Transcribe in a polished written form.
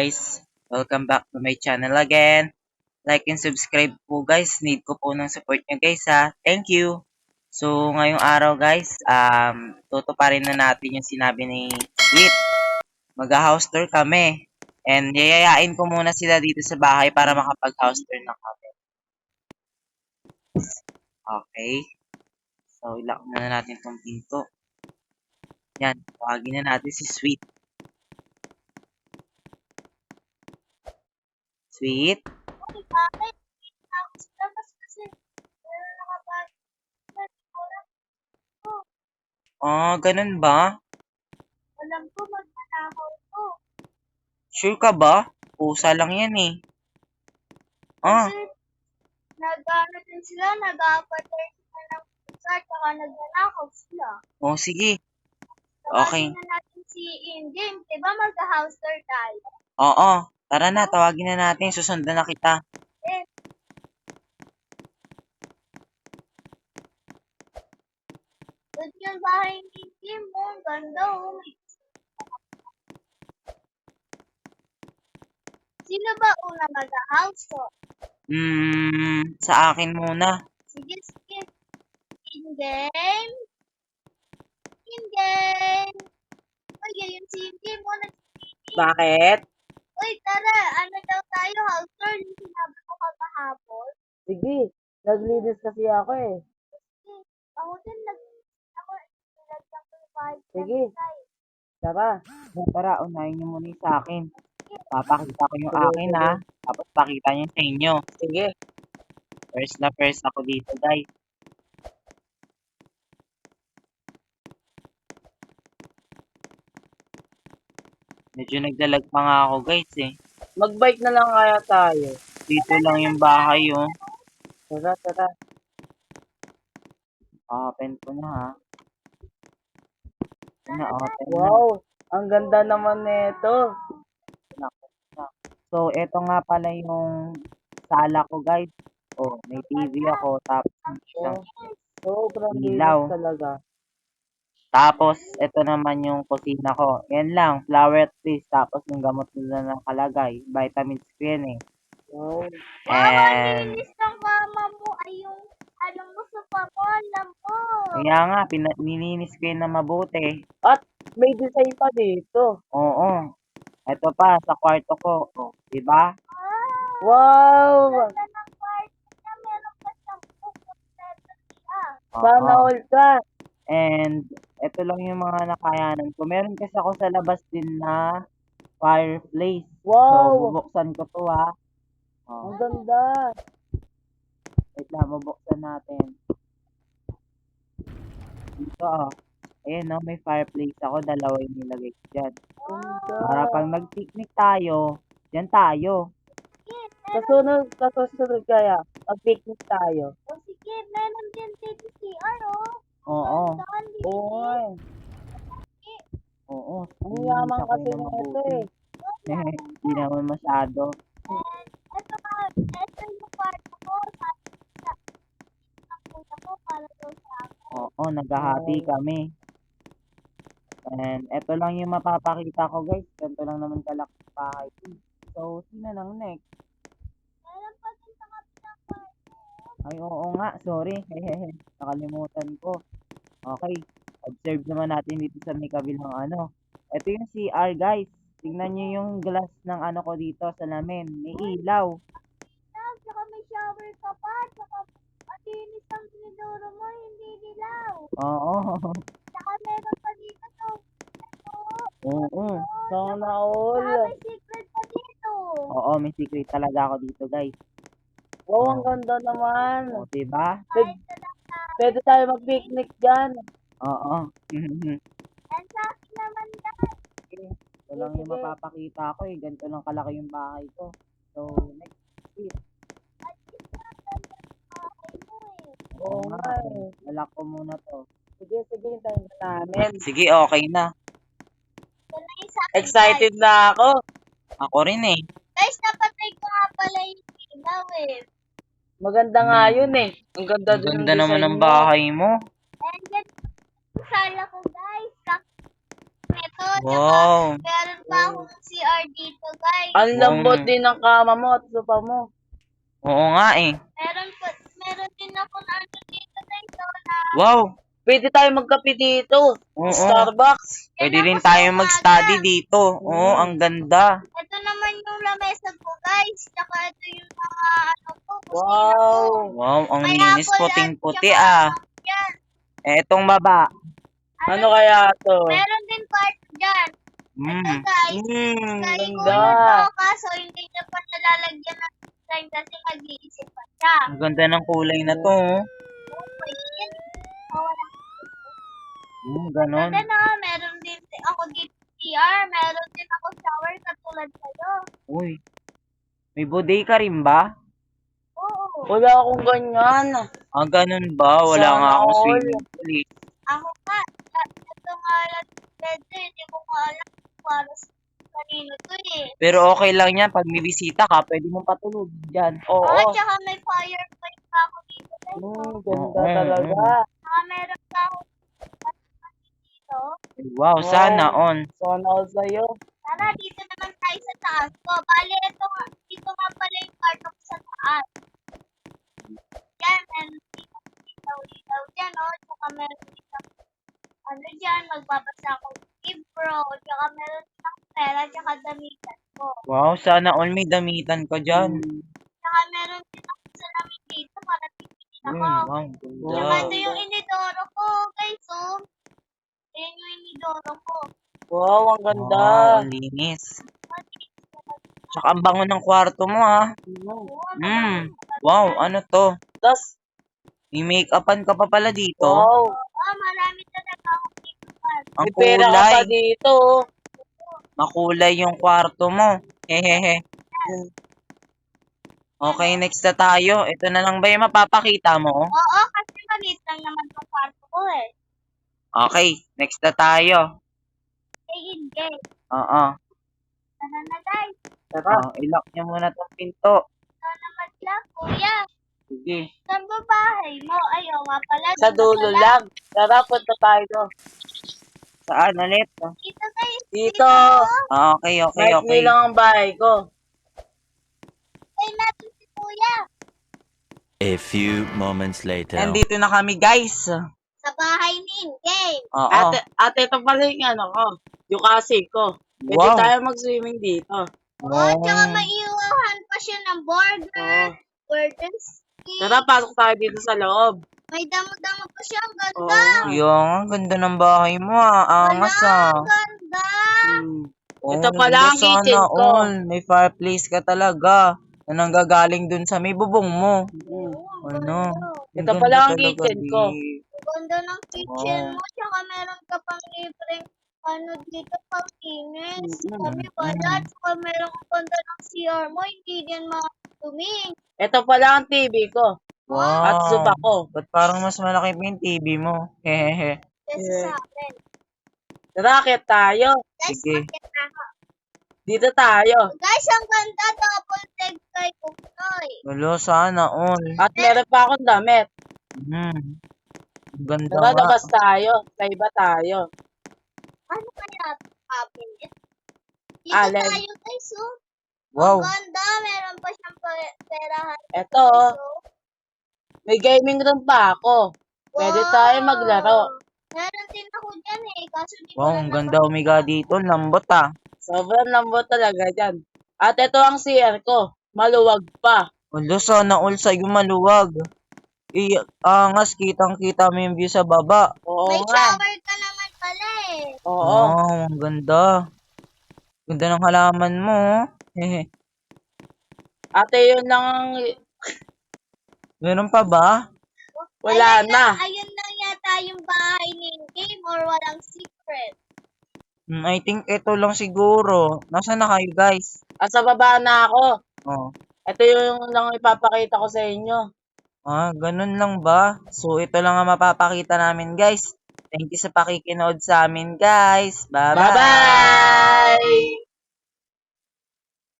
Guys, welcome back to my channel again. Like and subscribe po guys. Need ko po ng support nyo guys ha. Thank you. So, ngayong araw guys, tutuparin na natin yung sinabi ni Sweet. Mag-house tour kami. And yayayain ko muna sila dito sa bahay para makapag-house tour na kami. Okay. So, ilak na natin tong pinto. Yan, tawagin na natin si Sweet. Sweet? Oh, ganun ba? Alam ko magnanakaw to. Sure ka ba? Pusa lang yan eh. Ah, Kasi nag-ano din sila, nag-apatay sila ng pusa, tsaka nagnanakaw sila. oh sige. Okay. Tawagin na natin si Indin. Diba mag-house tour tayo? Oo, tara na, tawagin na natin. Susundan na kita. Eh, doon yung bahay ni Kim mo. Ang ganda oh. Sino ba una mag-house tour? Sa akin muna. Sige, sige. In-game. In-game. Uy, yun si Indin mo. Bakit? Uy, tara. Ano daw tayo? House tour. Yung sinabi ko kakahapon. Sige, naglinis kasi ako eh. Ako din ako nilagyan ko yung bahay. Sige. Tara, unahin niyo muna yung sa akin. Papakita ko yung akin ha. Tapos pakita niyo sa inyo. Sige. First ako dito guys. Medyo nagdalag pa nga ako guys eh. Mag-bike na lang kaya tayo. Dito lang yung bahay oh. Tara, tara. Open ko na ha. Na-open na. Wow! Ang ganda naman nito. So, eto nga pala yung sala ko guys. Oh, may TV ako. Tapos isang Sobrang ilaw. linis talaga. Tapos, ito naman yung kusina ko. Yan lang, flower trees. Tapos, yung gamot nila nakalagay. Vitamins ko yan eh. Wow. And, Linis ng mama mo ay yung alam mo sa papa, alam mo. kaya nga, nilinis ko yan na mabuti. At may design pa dito. Oo. Ito pa, sa kwarto ko. Oh, diba? Wow! Ganda ng kwarto niya, meron pa siyang kompleto siya. Sana Oo. all ka. And, ito lang yung mga nakayanan ko. Meron kasi ako sa labas din na fireplace. Wow! So, bubuksan ko to ha. Ang Oh, ganda. wait lang, bubuksan natin. Dito oh. Ayan no, may fireplace ako. Dalawa yung nilagay ko dyan. Para pag nag-picnic tayo, dyan tayo. Kasunod kaya. Mag-picnic tayo. O sige, meron din dito CR, oh. Oo. Saan dito? Oo nga eh. Oo. Ang yaman Nilinis ako kasi ng nito mabuti. eh. Hindi naman masyado. And ito yung kwarto ko. Ang kuya ko para daw sa akin. Oo, naghahati kami. And eto lang yung mapapakita ko guys. Ganito lang naman kalaki yung bahay ko. So, sino nang next? Meron pa din sa kabilang kwarto. Ay, oo nga. Sorry. Nakalimutan ko. Okay. Observe naman natin dito sa may kabilang ano. Ito yung CR guys. Tingnan nyo yung glass ng ano ko dito sa lamin. May ilaw. Tsaka may shower ka pa. Tsaka matinis ang sinidoro mo, hindi dilaw. Oo. Tsaka meron pa dito to. Oo. Sana Tsaka all. may secret pa dito. Oo, may secret talaga ako dito guys. Wow, ang ganda naman. O, diba? Kahit sa lang Pwede tayo mag-picnic dyan. Oo. And sa akin naman guys. Ito lang yung mapapakita ko eh. Ganito lang kalaki yung bahay ko. So, next week. At least maganda yung bahay mo eh. Oo nga eh. Lalak ko muna to. Sige, hintayin na namin. Sige, okay na. Ito na yung sa akin, Excited na ako. Ako rin eh. Guys, napatay ko nga pala yung ilaw eh. Maganda nga yun eh. Ang ganda Ang din ganda naman ng bahay mo. And yan yung sala ko guys. nito. Tsaka, Wow. meron pa akong CR dito, guys. Ang lambot din ng kama mo at sopa mo. Oo nga eh. Meron din ako na ano dito, guys. So, na, Wow. Pwede tayo magkape dito. Oo. Starbucks. Pwede Yan rin ako sa tayo umaga. mag-study dito. Oo, ang ganda. Ito naman yung lamesa ko, guys. Tsaka ito yung mga ano ko, kusina ko. Wow. Wow, ang May linis, apple at puting-puti tsaka ah. yan. Etong baba. Ano kaya to? Meron din kwarto dyan. Ito, Mm. guys. Sky ganda. color to, kaso hindi niya pa nalalagyan ng design kasi mag-iisip pa siya. Ang ganda ng kulay na to. Oh. Oh, wait, yan. Oh, wala. Ganon. Ganda na, meron din ako dito CR, meron din ako shower katulad sa'yo. Uy. May bodega rin ba? Oo. Wala akong ganyan. Ah, ganun ba? Wala Sana nga akong all. swimming pool eh. Ako nga, ito nga lang pwede, hindi ko nga alam kung para sa kanino to eh. Pero okay lang yan. Pag may bisita ka, pwede mong patulog dyan. Oo. Tsaka may fireplace pa ako dito. Ganda Oo, talaga. Saka meron pa ako dito. Wow, sana on. Sana all sa'yo. Tara, dito naman tayo sa taas ko. Bale, dito nga pala yung kwarto ko sa taas. Yan, meron dito ilaw dyan, oh. Tsaka meron dito, ano dyan, magbabasa akong libro. Tsaka meron dito akong pera, tsaka damitan ko. Wow, sana all may damitan ka dyan. Tsaka meron din ako salamin dito para titignan ako. Wow, Tsaka ganda. ito yung inidoro ko, guys, oh. Ayan yung inidoro ko. Wow, ang ganda. Wow, ang linis. Tsaka ang bango ng kwarto mo ah. Wow, ano to? Tapos, May make-upan ka pa pala dito. wow. Oh, marami talaga akong tingnan. Ang May pera ka pa kulay. dito. Makulay yung kwarto mo. Hehehe. Okay, next na tayo. Ito na lang ba yung mapapakita mo? Oo, kasi maliit lang naman yung kwarto ko eh. Okay, next na tayo. Game. Oo. Tara na, guys. Tara. I-lock niyo muna tong pinto. Ito naman lang, kuya. Sige. Saan ba bahay mo? Ayaw nga pala. Sa dito dulo pala. lang. Tara, punta tayo doon. Saan ulit? Dito, guys. Dito. Okay, okay, Kahit okay. lang ang bahay ko. Ay, natin si kuya. A few moments later. Nandito na kami, guys. Sa bahay ni Game. Oo. Ate, ito pala yung ano ko. Yung kasi ko. Pwede Wow. tayo mag-swimming dito. Oo, tsaka maiiwahan pa siya ng burger. Oo. Burger stick. Tara, pasok tayo dito sa loob. May damo-damo pa siya. Ang ganda. Oo. Yung, ang ganda ng bahay mo ah. Angas ah. Ang ganda. Oh, Ito pala ang sana kitchen ko. all. May fireplace ka talaga. Na nanggagaling dun sa may bubong mo. Ano? Ito pala ang kitchen ko. Ang ganda ng kitchen Wow. mo. Tsaka meron ka pang libreng ano dito pang kinis. Kami wala. Tsaka meron ka ganda ng CR mo. Hindi din makatumi. Ito pala ang TV ko. Wow. At sopa ko. Ba't parang mas malaki pa yung TV mo? Hehehe. Kasi sa akin. Tara, akit tayo. Guys, Sige. bakit ako? Dito tayo. Guys, ang ganda. Double tag kay Kukoy. Wala, sana all. At meron pa akong damit. Ang ganda Tara, nga. labas tayo. Sa iba tayo. Ano kaya cabinet? Dito Alin? tayo guys, oh. Wow. Ang ganda. Meron pa siyang perahan. Eto, may gaming room pa ako. Pwede tayo maglaro. Meron din ako dyan eh. Kaso di ko Wow, na ang ganda umiga dito. Lambot ah. Sobrang lambot talaga dyan. At ito ang CR ko. Maluwag pa. Wala, sana all sa'yo maluwag. Angas, kitang-kita mo yung view sa baba. Oo May nga. shower ka naman pala eh. Oo. Wow, ang ganda. Ganda ng halaman mo. Oh. Hehe. Ate, yun lang ang... Meron pa ba? Wala na. Ayun lang yata yung bahay ni Game or walang secret. I think ito lang siguro. Nasaan na kayo, guys? At sa baba na ako. Oh. Ito yung lang ipapakita ko sa inyo. Ganun lang ba? So, ito lang ang mapapakita namin, guys. Thank you sa pakikinood sa amin, guys. Bye-bye! Bye-bye!